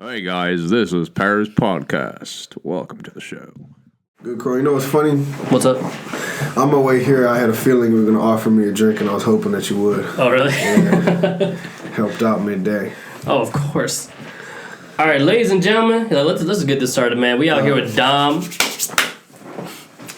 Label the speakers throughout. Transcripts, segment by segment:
Speaker 1: Hey guys, this is Pary's podcast. Welcome to the show.
Speaker 2: Good, Crow. You know what's funny?
Speaker 3: What's up?
Speaker 2: On my way here, I had a feeling you were going to offer me a drink, and I was hoping that you would.
Speaker 3: Oh, really?
Speaker 2: Yeah. Helped out midday.
Speaker 3: Oh, of course. All right, ladies and gentlemen, let's get this started, man. We out here with Dom.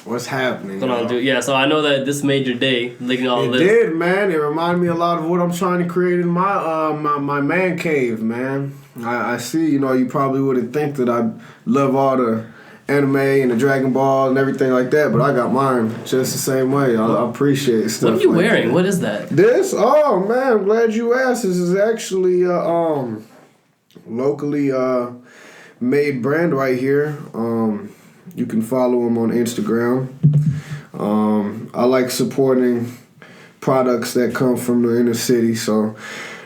Speaker 2: What's happening?
Speaker 3: What's going on, dude? Yeah, so I know that this made your day, leaking all this.
Speaker 2: It did, man. It reminded me a lot of what I'm trying to create in my man cave, man. I see, you probably wouldn't think that I love all the anime and the Dragon Ball and everything like that, but I got mine just the same way. I appreciate stuff.
Speaker 3: What are you
Speaker 2: like
Speaker 3: wearing?
Speaker 2: that.
Speaker 3: What is that?
Speaker 2: This? Oh, man, I'm glad you asked. This is actually locally made brand right here. You can follow them on Instagram. I like supporting products that come from the inner city, so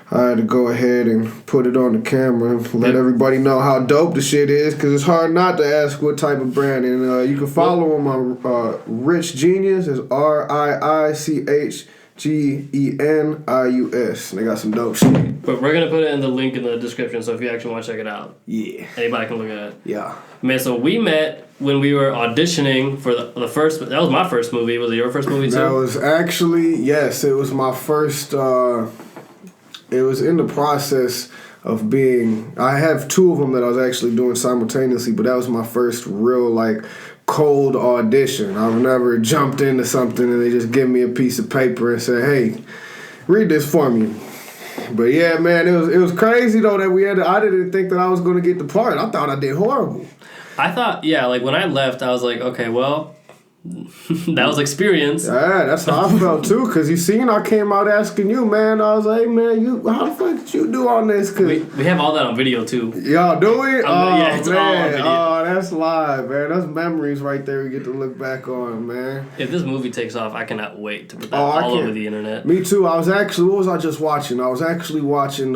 Speaker 2: I had to go ahead and put it on the camera and let everybody know how dope the shit is, because it's hard not to ask what type of brand. And you can follow them on Rich Genius. It's RichGenius. They got some dope shit.
Speaker 3: But we're going to put it in the link in the description, so if you actually want to check it out.
Speaker 2: Yeah.
Speaker 3: Anybody can look at it.
Speaker 2: Yeah.
Speaker 3: Man, so we met when we were auditioning for the first... That was my first movie. Was it your first movie, too?
Speaker 2: That was actually... Yes, it was my first... it was in the process of being... I have two of them that I was actually doing simultaneously, but that was my first real, cold audition. I've never jumped into something and they just give me a piece of paper and say, hey, read this for me. But yeah, man, it was crazy, though, that we had I didn't think that I was going to get the part. I thought I did horrible.
Speaker 3: I thought, when I left, I was like, okay, well... that was experience.
Speaker 2: Yeah, that's how I felt too. Cause you seen, I came out asking you, man. I was like, hey, man, how the fuck did you do on this? Cause
Speaker 3: we have all that on video too.
Speaker 2: Y'all do it?
Speaker 3: Yeah, it's
Speaker 2: man.
Speaker 3: all on video.
Speaker 2: Oh, that's live, man. That's memories right there we get to look back on, man.
Speaker 3: If this movie takes off, I cannot wait to put that all over the internet.
Speaker 2: Me too. What was I just watching? I was actually watching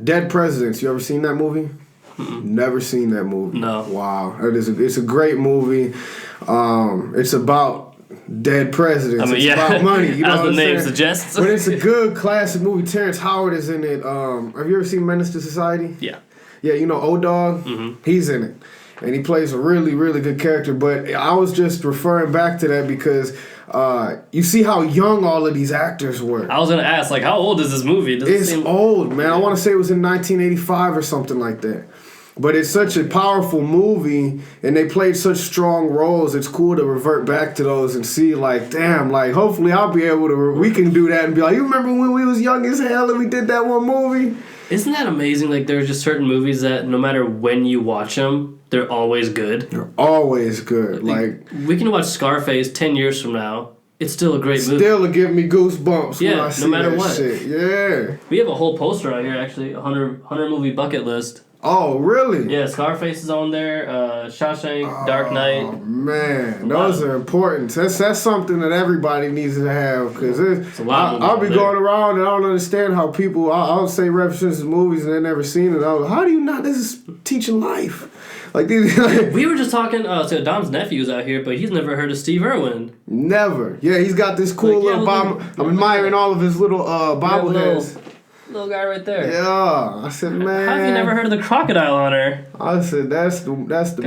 Speaker 2: Dead Presidents. You ever seen that movie?
Speaker 3: Mm-mm.
Speaker 2: Never seen that movie.
Speaker 3: No.
Speaker 2: Wow. It's a great movie. It's about dead presidents. It's about money. You know
Speaker 3: as
Speaker 2: what
Speaker 3: the
Speaker 2: I'm
Speaker 3: name
Speaker 2: saying?
Speaker 3: suggests.
Speaker 2: But it's a good classic movie. Terrence Howard is in it. Have you ever seen Menace to Society?
Speaker 3: Yeah.
Speaker 2: Yeah, O-Dog?
Speaker 3: Mm-hmm.
Speaker 2: He's in it. And he plays a really, really good character. But I was just referring back to that because you see how young all of these actors were.
Speaker 3: I was going to ask, how old is this movie?
Speaker 2: It's old, man. I want to say it was in 1985 or something like that. But it's such a powerful movie, and they played such strong roles. It's cool to revert back to those and see, damn, hopefully I'll be able to, we can do that and be like, you remember when we was young as hell and we did that one movie?
Speaker 3: Isn't that amazing? There's just certain movies that no matter when you watch them, they're always good.
Speaker 2: They're always good.
Speaker 3: We can watch Scarface 10 years from now. It's still a great movie.
Speaker 2: Still give me goosebumps when I see
Speaker 3: no matter
Speaker 2: that
Speaker 3: what.
Speaker 2: shit. Yeah.
Speaker 3: We have a whole poster out here, actually, 100 movie bucket list.
Speaker 2: Oh, really?
Speaker 3: Yeah, Scarface is on there, Shawshank, Dark Knight.
Speaker 2: Oh, man. Those are important. That's something that everybody needs to have, because I'll be going around and I don't understand how people, I'll say references to movies and they never seen it. I'm like, how do you not? This is teaching life.
Speaker 3: We were just talking to Dom's nephew's out here, but he's never heard of Steve Irwin.
Speaker 2: Never. Yeah, he's got this cool little Bible. I'm admiring all of his little bobbleheads.
Speaker 3: Little guy right there.
Speaker 2: Yeah, I said, man.
Speaker 3: How have you never heard of the Crocodile Hunter?
Speaker 2: I said, that's the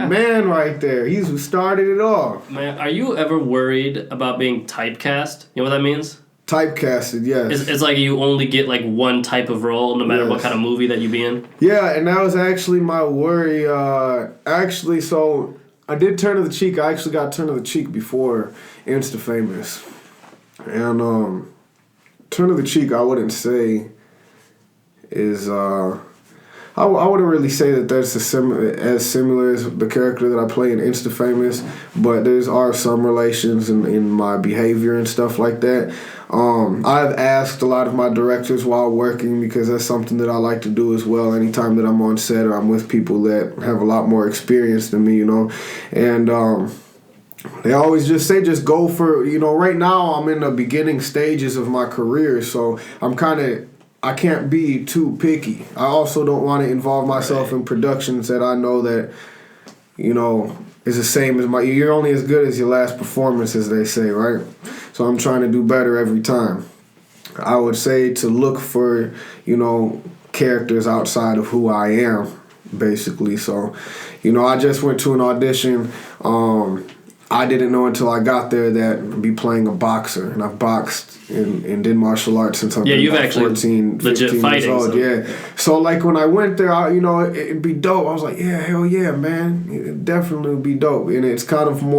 Speaker 2: man right there. He's who started it all.
Speaker 3: Man, are you ever worried about being typecast? You know what that means?
Speaker 2: Typecasted, yes.
Speaker 3: It's like you only get one type of role, no matter what kind of movie that you be in.
Speaker 2: Yeah, and that was actually my worry. So I did Turn of the Cheek. I actually got Turn of the Cheek before Instafamous, and Turn of the Cheek, I wouldn't say is I wouldn't really say that that's as similar as the character that I play in Instafamous, but are some relations in my behavior and stuff like that. I've asked a lot of my directors while working, because that's something that I like to do as well anytime that I'm on set or I'm with people that have a lot more experience than me, and they always just say, just go for, right now I'm in the beginning stages of my career, so I can't be too picky. I also don't want to involve myself in productions that I know that, is the same as you're only as good as your last performance, as they say, right? So I'm trying to do better every time. I would say to look for, characters outside of who I am, basically. So, I just went to an audition. I didn't know until I got there that I'd be playing a boxer, and I've boxed and did martial arts since I've been
Speaker 3: you've
Speaker 2: about
Speaker 3: actually
Speaker 2: 14,
Speaker 3: legit
Speaker 2: 15
Speaker 3: fighting,
Speaker 2: years old.
Speaker 3: so.
Speaker 2: Yeah. So like when I went there, it'd be dope. I was like, yeah, hell yeah, man, it definitely would be dope. And it's kind of I'm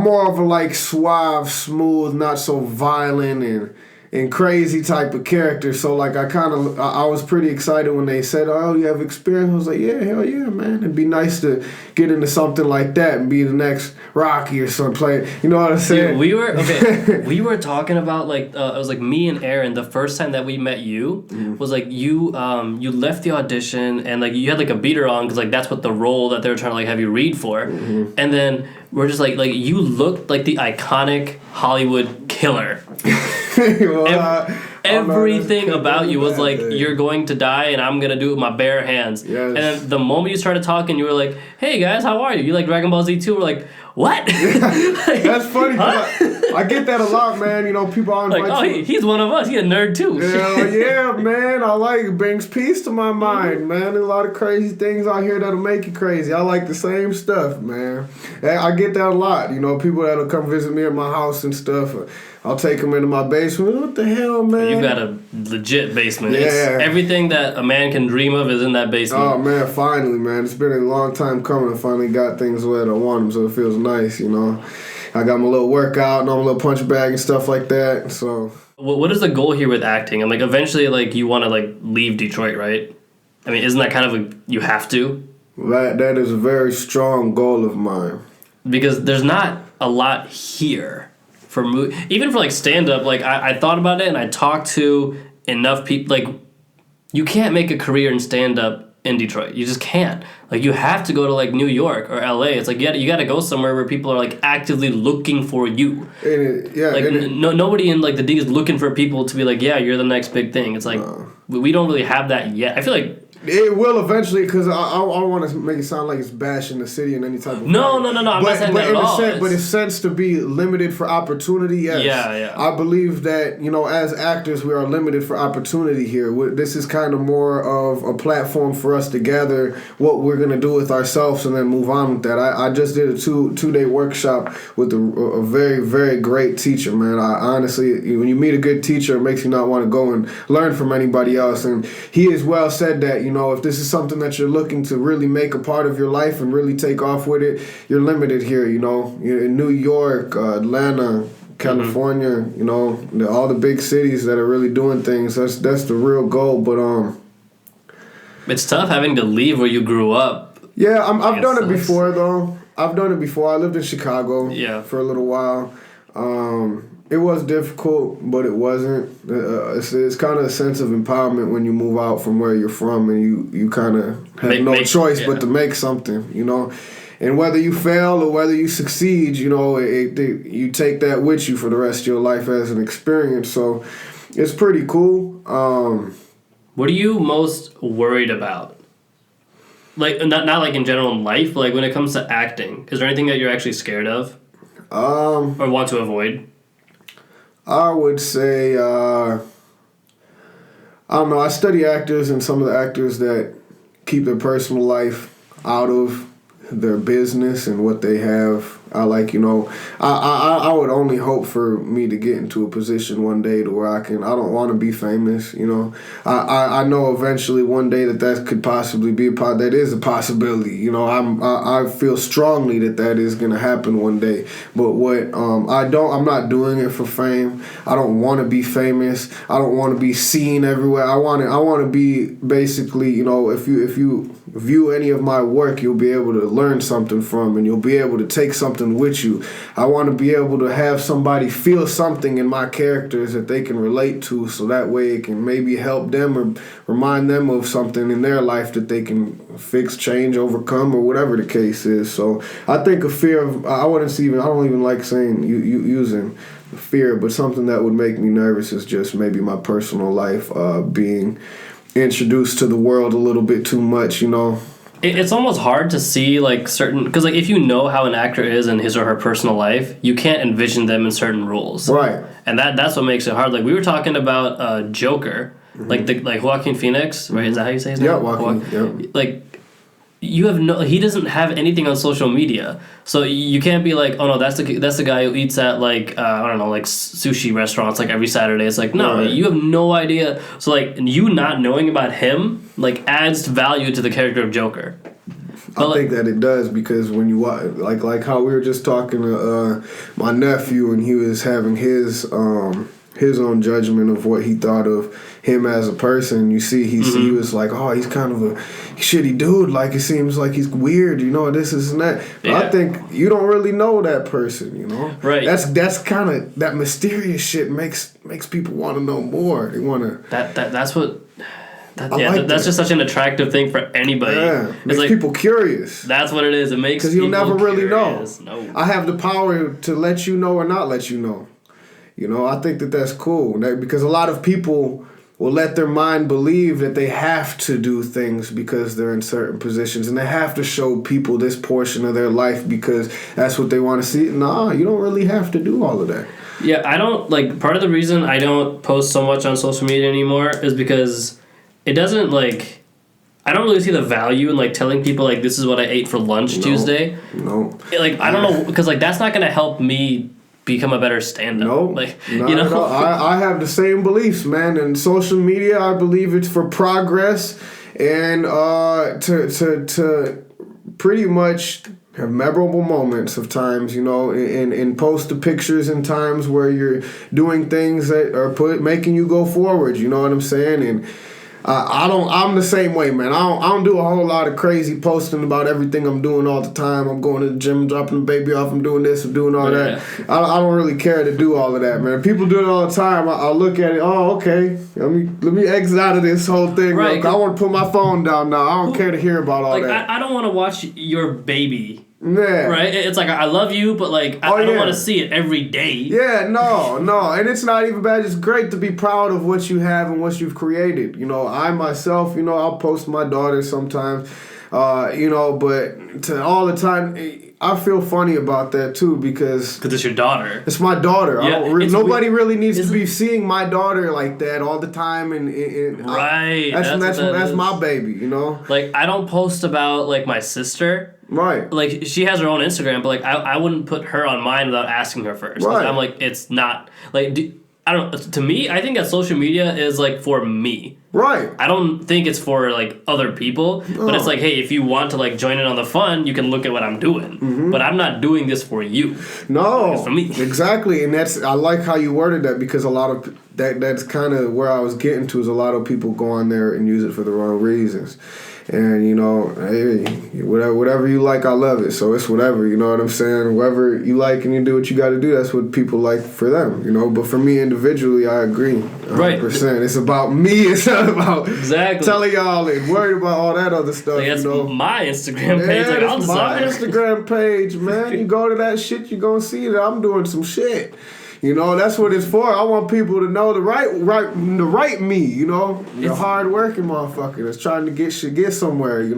Speaker 2: more of a like suave, smooth, not so violent and crazy type of character. So like I was pretty excited when they said, "Oh, you have experience." I was like, "Yeah, hell yeah, man! It'd be nice to get into something like that and be the next Rocky or something." You know what I'm saying?
Speaker 3: Dude, we were talking about like it was like me and Aaron. The first time that we met you was like you left the audition and like you had like a beater on because like that's what the role that they were trying to like have you read for, and then we're just like you looked like the iconic Hollywood killer.
Speaker 2: Well,
Speaker 3: Everything about you was
Speaker 2: bad,
Speaker 3: like,
Speaker 2: dude.
Speaker 3: You're going to die and I'm going to do it with my bare hands.
Speaker 2: Yes.
Speaker 3: And then the moment you started talking, you were like, hey guys, how are you? You like Dragon Ball Z 2? We're like, what?
Speaker 2: That's funny. 'Cause I get that a lot, man. People are
Speaker 3: like, oh, he's one of us. He's a nerd too.
Speaker 2: Hell yeah, man. I like it. Brings peace to my mind, man. There's a lot of crazy things out here that'll make you crazy. I like the same stuff, man. I get that a lot. People that'll come visit me at my house and stuff. I'll take them into my basement. What the hell, man?
Speaker 3: You got a legit basement.
Speaker 2: Yeah.
Speaker 3: It's everything that a man can dream of is in that basement.
Speaker 2: Oh, man, finally, man. It's been a long time coming. I finally got things the way that I want them, so it feels nice, I got my little workout and my little punch bag and stuff like that, so...
Speaker 3: What is the goal here with acting? I'm like, eventually, like, you want to, like, leave Detroit, right? I mean, isn't that kind of you have to?
Speaker 2: That is a very strong goal of mine.
Speaker 3: Because there's not a lot here for even for like stand up. Like I thought about it and I talked to enough people. Like you can't make a career in stand up in Detroit. You just can't. Like you have to go to like New York or LA. It's like you got to go somewhere where people are like actively looking for you. Nobody in like the D is looking for people to be like, yeah, you're the next big thing. It's like we don't really have that yet. I feel like.
Speaker 2: It will eventually, because I don't want to make it sound like it's bashing the city in any type of
Speaker 3: No. I'm not saying that at all.
Speaker 2: But in a sense to be limited for opportunity, yes.
Speaker 3: Yeah.
Speaker 2: I believe that, as actors, we are limited for opportunity here. This is kind of more of a platform for us to gather what we're going to do with ourselves and then move on with that. I just did a two-day workshop with a very, very great teacher, man. I honestly, when you meet a good teacher, it makes you not want to go and learn from anybody else. And he as well said that, if this is something that you're looking to really make a part of your life and really take off with it, you're limited here, You're in New York, Atlanta, California, all the big cities that are really doing things. That's the real goal. But
Speaker 3: it's tough having to leave where you grew up.
Speaker 2: Yeah, I've done it before, though. I've done it before. I lived in Chicago for a little while. It was difficult, but it wasn't. It's kind of a sense of empowerment when you move out from where you're from and you kind of have no choice but to make something, And whether you fail or whether you succeed, you take that with you for the rest of your life as an experience. So it's pretty cool.
Speaker 3: What are you most worried about? Like, not like in general in life, but like when it comes to acting. Is there anything that you're actually scared of? Or want to avoid?
Speaker 2: I would say, I don't know, I study actors and some of the actors that keep their personal life out of their business and what they have. I would only hope for me to get into a position one day to where I don't want to be famous, I know eventually one day that could possibly be that is a possibility, I feel strongly that is going to happen one day. But I'm not doing it for fame. I don't want to be famous. I don't want to be seen everywhere. I want to be basically, if you view any of my work, you'll be able to learn something from and you'll be able to take something with you. I want to be able to have somebody feel something in my characters that they can relate to, so that way it can maybe help them or remind them of something in their life that they can fix, change, overcome, or whatever the case is. So I think a fear of, I don't even like saying using fear, but something that would make me nervous is just maybe my personal life being introduced to the world a little bit too much,
Speaker 3: It's almost hard to see like certain, because like if you know how an actor is in his or her personal life, you can't envision them in certain roles.
Speaker 2: Right.
Speaker 3: And that's what makes it hard. Like we were talking about Joker, like Joaquin Phoenix, right? Is that how you say his name?
Speaker 2: Yeah, Joaquin. Yeah.
Speaker 3: Like, he doesn't have anything on social media, so you can't be like, oh no, that's the guy who eats at like I don't know, like sushi restaurants like every Saturday. It's like, no,
Speaker 2: Right.
Speaker 3: you have no idea. So like, you not knowing about him like adds value to the character of Joker.
Speaker 2: I think that it does, because when you watch, like how we were just talking to my nephew, and he was having his own judgment of what he thought of him as a person. You see, he was like, oh, he's kind of a shitty dude. Like, it seems like he's weird, this and that. But I think you don't really know that person,
Speaker 3: Right.
Speaker 2: That's kind of, that mysterious shit makes people want to know more. They want to.
Speaker 3: That's what.
Speaker 2: Like
Speaker 3: that's just such an attractive thing for anybody.
Speaker 2: Yeah,
Speaker 3: it's
Speaker 2: makes
Speaker 3: like,
Speaker 2: people curious.
Speaker 3: That's what it is. It makes
Speaker 2: because you'll never really
Speaker 3: curious.
Speaker 2: know.
Speaker 3: No.
Speaker 2: I have the power to let you know or not let you know. I think that's cool, because a lot of people will let their mind believe that they have to do things because they're in certain positions, and they have to show people this portion of their life because that's what they want to see. Nah, you don't really have to do all of that.
Speaker 3: Yeah, I don't, like, part of the reason I don't post so much on social media anymore is because it doesn't, like, I don't really see the value in, like, telling people, like, this is what I ate for lunch Tuesday.
Speaker 2: No.
Speaker 3: Like, I don't know, because, like, that's not going to help me become a better stand-up.
Speaker 2: No,
Speaker 3: like,
Speaker 2: not at all. I have the same beliefs, man. And social media, I believe it's for progress and to pretty much have memorable moments of times, and post the pictures in times where you're doing things that are making you go forward. You know what I'm saying? And I'm the same way, man. I don't do a whole lot of crazy posting about everything I'm doing all the time. I'm going to the gym, dropping the baby off, I'm doing this, I'm doing all that. I don't really care to do all of that, man. People do it all the time. I'll look at it, oh, okay. Let me exit out of this whole thing.
Speaker 3: Right.
Speaker 2: I want to put my phone down now. I don't care to hear about all that.
Speaker 3: I don't want to watch your baby.
Speaker 2: Yeah.
Speaker 3: Right? It's like, I love you, but, like, I don't want to see it every day.
Speaker 2: Yeah, no. And it's not even bad. It's great to be proud of what you have and what you've created. I myself, I'll post my daughter sometimes, but to all the time, I feel funny about that, too, because
Speaker 3: it's your daughter.
Speaker 2: It's my daughter.
Speaker 3: Yeah,
Speaker 2: nobody really needs to be seeing my daughter like that all the time. And
Speaker 3: right.
Speaker 2: That's my baby,
Speaker 3: Like, I don't post about, like, my sister.
Speaker 2: Right.
Speaker 3: Like, she has her own Instagram, but, like, I wouldn't put her on mine without asking her first.
Speaker 2: Right.
Speaker 3: I'm like, it's not, like, I don't, to me, I think that social media is, like, for me.
Speaker 2: Right.
Speaker 3: I don't think it's for, like, other people, but it's like, hey, if you want to, like, join in on the fun, you can look at what I'm doing. Mm-hmm. But I'm not doing this for you.
Speaker 2: No.
Speaker 3: It's for me.
Speaker 2: Exactly. And I like how you worded that, because a lot of, that's kind of where I was getting to, is a lot of people go on there and use it for the wrong reasons. And, hey, whatever you like, I love it. So it's whatever, you know what I'm saying? Whatever you like and you do what you got to do, that's what people like for them, But for me individually, I agree 100%. Right. It's about me. It's not about telling y'all and worried about all that other stuff,
Speaker 3: like, that's my Instagram page.
Speaker 2: Yeah,
Speaker 3: like, I'll
Speaker 2: that's
Speaker 3: decide.
Speaker 2: my Instagram page, man. You go to that shit, you're going to see that I'm doing some shit. That's what it's for. I want people to know the right me, the hard-working motherfucker that's trying to get somewhere,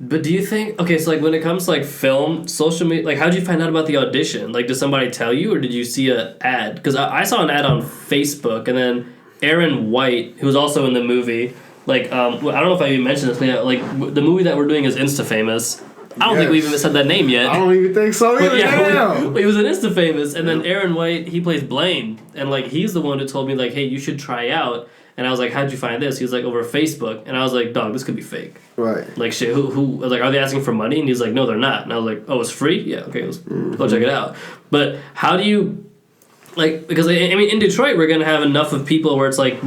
Speaker 3: But do you think, okay, so, like, when it comes to, like, film, social media, like, how did you find out about the audition? Like, did somebody tell you, or did you see an ad? Because I saw an ad on Facebook, and then Aaron White, who was also in the movie, like, I don't know if I even mentioned this, but, like, the movie that we're doing is Instafamous. I don't think we even said that name yet.
Speaker 2: I don't even think so either.
Speaker 3: But yeah, he was an Instafamous, and then Aaron White, he plays Blaine, and, like, he's the one who told me, like, hey, you should try out. And I was like, how'd you find this? He was like, over Facebook. And I was like, dog, this could be fake.
Speaker 2: Right.
Speaker 3: Like, shit, who I was like, are they asking for money? And he's like, no, they're not. And I was like, oh, it's free? Yeah, okay, let's go check it out. But how do you, like, because, I mean, in Detroit, we're going to have enough of people where it's like,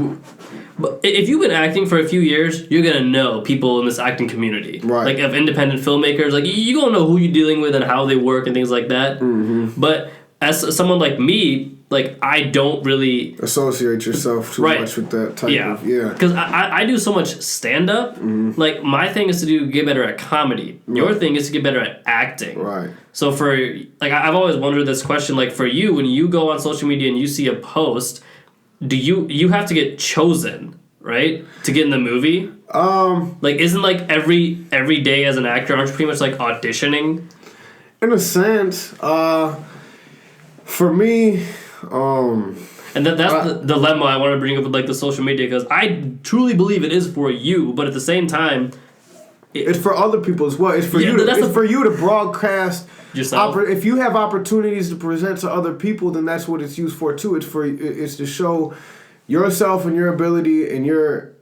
Speaker 3: but if you've been acting for a few years, you're going to know people in this acting community.
Speaker 2: Right.
Speaker 3: Like, of independent filmmakers. Like, you're going to know who you're dealing with and how they work and things like that. Mm-hmm. But as someone like me, like, I don't really
Speaker 2: associate yourself too much with that type of
Speaker 3: because I do so much stand-up. Mm-hmm. Like, my thing is to get better at comedy. Right. Your thing is to get better at acting.
Speaker 2: Right.
Speaker 3: So for, like, I've always wondered this question, like, for you, when you go on social media and you see a post, do you have to get chosen, right, to get in the movie? Like, isn't, like, every day as an actor, aren't you pretty much, like, auditioning?
Speaker 2: In a sense, for me,
Speaker 3: And that's the dilemma I want to bring up with like the social media, because I truly believe it is for you, but at the same time,
Speaker 2: it's for other people as well. It's for you. For you to broadcast
Speaker 3: yourself.
Speaker 2: If you have opportunities to present to other people, then that's what it's used for too. It's to show yourself and your ability and your.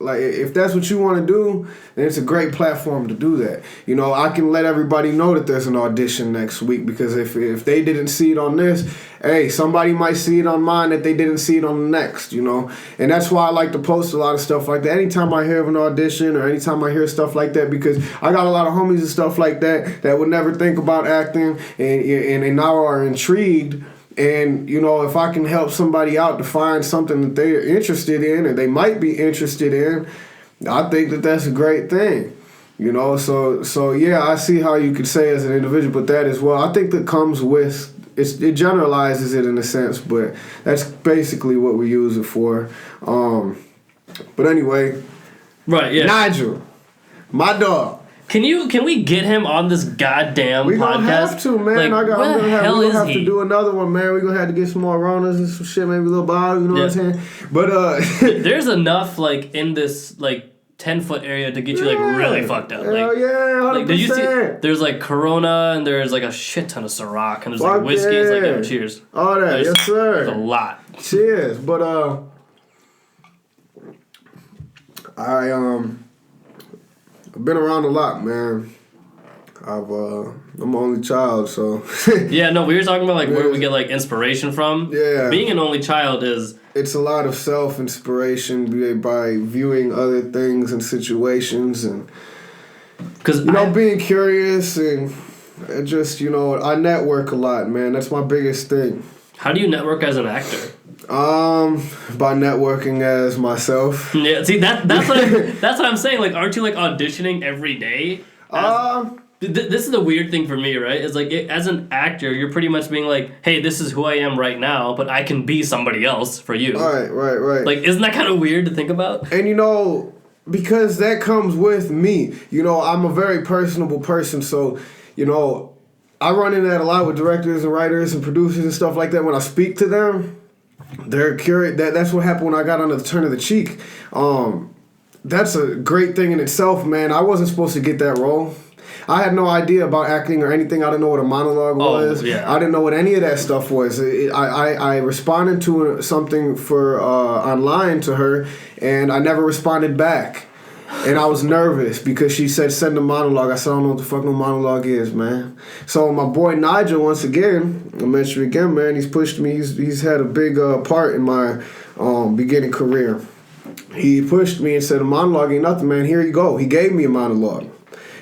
Speaker 2: Like, if that's what you want to do, then it's a great platform to do that. You know, I can let everybody know that there's an audition next week, because if they didn't see it on this, hey, somebody might see it on mine that they didn't see it on the next, you know? And that's why I like to post a lot of stuff like that. Anytime I hear of an audition or anytime I hear stuff like that, because I got a lot of homies and stuff like that would never think about acting and now are intrigued. And, you know, if I can help somebody out to find something that they're interested in and they might be interested in, I think that that's a great thing. You know, so yeah, I see how you could say as an individual, but that as well, I think that comes with, it generalizes it in a sense, but that's basically what we use it for. But anyway.
Speaker 3: Right, yeah.
Speaker 2: Nigel, my dog.
Speaker 3: Can we get him on this goddamn podcast?
Speaker 2: We gonna have to, man.
Speaker 3: Like,
Speaker 2: we're gonna have
Speaker 3: he?
Speaker 2: to do another one, man. We're gonna have to get some more Ronas and some shit, maybe a little bottle, you know what I'm saying? But
Speaker 3: there's enough like in this like 10-foot area to get you like really fucked up.
Speaker 2: Hell yeah, 100%.
Speaker 3: Like, did you see? There's like Corona and there's like a shit ton of Ciroc and there's like whiskey. It's like, yo, cheers.
Speaker 2: All that, yes sir.
Speaker 3: There's a lot.
Speaker 2: Cheers, but I've been around a lot, man. I'm an only child, so
Speaker 3: yeah, no, we were talking about like where we get like inspiration from.
Speaker 2: Yeah,
Speaker 3: being an only child it's
Speaker 2: a lot of self-inspiration by viewing other things and situations, and because being curious and just I network a lot, man. That's my biggest thing.
Speaker 3: How do you network as an actor?
Speaker 2: By networking as myself.
Speaker 3: Yeah, see that's what I'm saying. Like, aren't you like auditioning every day? This is the weird thing for me, right? It's like as an actor, you're pretty much being like, hey, this is who I am right now, but I can be somebody else for you.
Speaker 2: Right.
Speaker 3: Like, isn't that kind of weird to think about?
Speaker 2: And because that comes with me. I'm a very personable person, so I run into that a lot with directors and writers and producers and stuff like that. When I speak to them, they're curious. That's what happened when I got on the Turn of the Cheek. That's a great thing in itself, man. I wasn't supposed to get that role. I had no idea about acting or anything. I didn't know what a monologue was.
Speaker 3: Yeah.
Speaker 2: I didn't know what any of that stuff was. I responded to something for online to her, and I never responded back. And I was nervous because she said, send a monologue. I said, I don't know what the fuck no monologue is, man. So my boy Nigel, once again, I mentioned again, man, he's pushed me. He's had a big part in my beginning career. He pushed me and said, a monologue ain't nothing, man. Here you go. He gave me a monologue.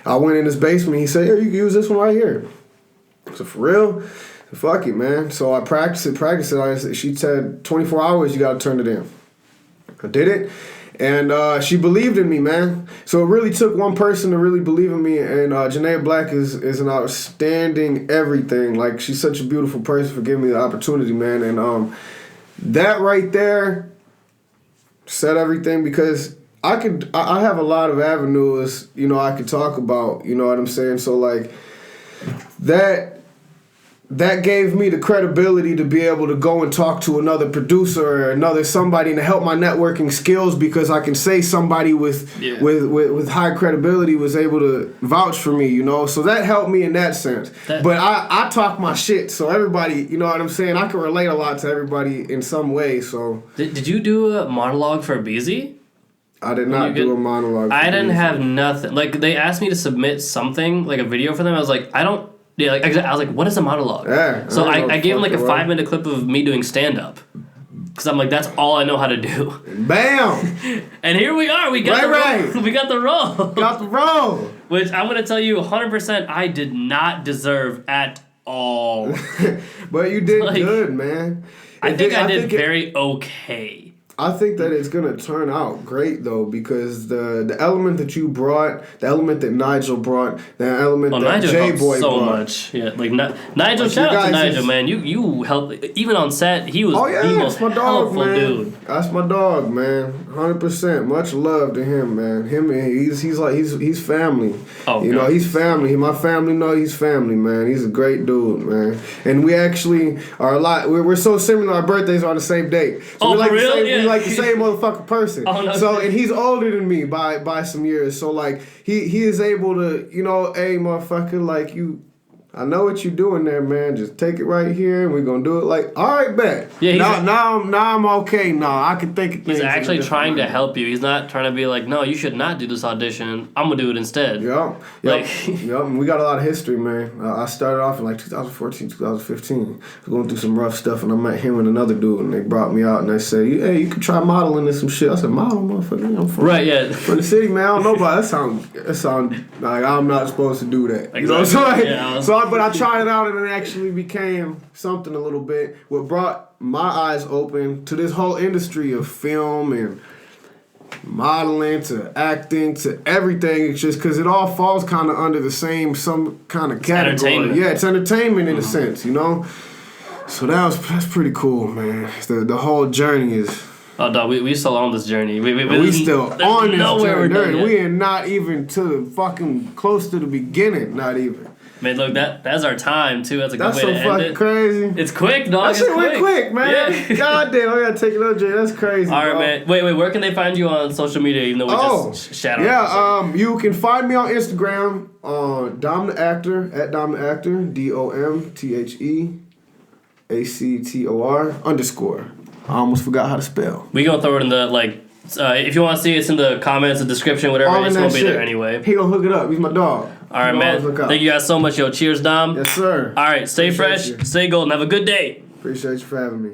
Speaker 2: I went in his basement. He said, here, you can use this one right here. I said, for real? Fuck it, man. So I practiced it. She said, 24 hours, you got to turn it in. I did it. And she believed in me, man. So it really took one person to really believe in me. And Janaea Black is an outstanding everything. Like, she's such a beautiful person for giving me the opportunity, man. And that right there said everything, because I have a lot of avenues, I could talk about, you know what I'm saying? So, like, that gave me the credibility to be able to go and talk to another producer or somebody and to help my networking skills, because I can say somebody with high credibility was able to vouch for me, So that helped me in that sense. But I talk my shit, so everybody, you know what I'm saying? I can relate a lot to everybody in some way, so.
Speaker 3: Did you do a monologue for Beezy?
Speaker 2: I did not do a monologue.
Speaker 3: I didn't have nothing. Like, they asked me to submit something, like a video for them. I was like, I don't. Yeah, like I was like, what is a monologue?
Speaker 2: Yeah.
Speaker 3: So I gave him like a 5-minute clip of me doing stand up, because I'm like, that's all I know how to do.
Speaker 2: Bam.
Speaker 3: And here we are. We got the role. We got the role.
Speaker 2: Got the role.
Speaker 3: Which I'm gonna tell you, 100%, I did not deserve at all.
Speaker 2: But you did good, man.
Speaker 3: I think I did very okay.
Speaker 2: I think that it's gonna turn out great though, because the element that you brought, the element that Nigel brought, the element that
Speaker 3: Nigel
Speaker 2: J
Speaker 3: helped
Speaker 2: Boy
Speaker 3: so
Speaker 2: brought.
Speaker 3: much. Yeah, like Nigel.
Speaker 2: Like,
Speaker 3: Shout
Speaker 2: you
Speaker 3: out to
Speaker 2: guys
Speaker 3: Nigel,
Speaker 2: is-
Speaker 3: man. You helped even on set. He was the most
Speaker 2: that's my dog,
Speaker 3: helpful
Speaker 2: man.
Speaker 3: dude.
Speaker 2: That's my dog, man. 100%. Much love to him, man. He's family.
Speaker 3: Oh,
Speaker 2: you know,
Speaker 3: God.
Speaker 2: he's family. My family know he's family, man. He's a great dude, man. And we actually are a lot. We're so similar. Our birthdays are on the same date. So
Speaker 3: Oh,
Speaker 2: we're like
Speaker 3: for real?
Speaker 2: the same,
Speaker 3: Yeah.
Speaker 2: we like the same motherfucking person.
Speaker 3: Oh, no
Speaker 2: So
Speaker 3: shit.
Speaker 2: and he's older than me by some years. So like he is able to, you know, hey motherfucker, like you. I know what you're doing there, man. Just take it right here, and we're gonna do it. Like, all right, bet.
Speaker 3: Yeah,
Speaker 2: now I'm okay. Now I can think of things.
Speaker 3: He's
Speaker 2: in a
Speaker 3: actually
Speaker 2: different
Speaker 3: trying to
Speaker 2: way.
Speaker 3: help you. He's not trying to be like, no, you should not do this audition. I'm gonna do it instead.
Speaker 2: Yep.
Speaker 3: Like-
Speaker 2: Yep. We got a lot of history, man. I started off in like 2014, 2015. I was going through some rough stuff, and I met him and another dude, and they brought me out, and they said, hey, you could try modeling and some shit. I said, model, motherfucker. I'm from,
Speaker 3: Right, yeah.
Speaker 2: from the city, man. I don't know about that. Sound like I'm not supposed to do that. You know?
Speaker 3: Exactly.
Speaker 2: But I tried it out, and it actually became something a little bit. What brought my eyes open to this whole industry of film and modeling to acting to everything. It's just because it all falls kind of under the same some kind of category.
Speaker 3: entertainment.
Speaker 2: Yeah, it's entertainment in a sense, you know. So that's pretty cool, man. The whole journey is.
Speaker 3: Oh, dog, we still on this journey.
Speaker 2: We still on this
Speaker 3: nowhere
Speaker 2: journey.
Speaker 3: we're done yet.
Speaker 2: We are not even to fucking close to the beginning. Not even.
Speaker 3: Man, look, that's our time too. That's a good
Speaker 2: That's
Speaker 3: way
Speaker 2: so
Speaker 3: to end
Speaker 2: fucking
Speaker 3: it.
Speaker 2: crazy.
Speaker 3: It's quick, dog.
Speaker 2: That
Speaker 3: It's
Speaker 2: shit went quick, man.
Speaker 3: Yeah.
Speaker 2: God damn, I gotta take another drink. That's crazy.
Speaker 3: All right,
Speaker 2: bro.
Speaker 3: man. Wait. Where can they find you on social media? Even though we just shout out.
Speaker 2: Yeah, you can find me on Instagram Dom the Actor at Dom the Actor DOMTHEACTOR_. I almost forgot how to spell.
Speaker 3: We gonna throw it in the if you want to see it, it's in the comments, the description, whatever.
Speaker 2: All in
Speaker 3: It's
Speaker 2: that
Speaker 3: gonna be
Speaker 2: shit.
Speaker 3: there anyway.
Speaker 2: He gonna hook it up. He's my dog.
Speaker 3: All right, man. Thank you guys so much, yo. Cheers, Dom.
Speaker 2: Yes, sir.
Speaker 3: All right, stay
Speaker 2: Appreciate
Speaker 3: fresh,
Speaker 2: you.
Speaker 3: stay golden. Have a good day.
Speaker 2: Appreciate you for having me.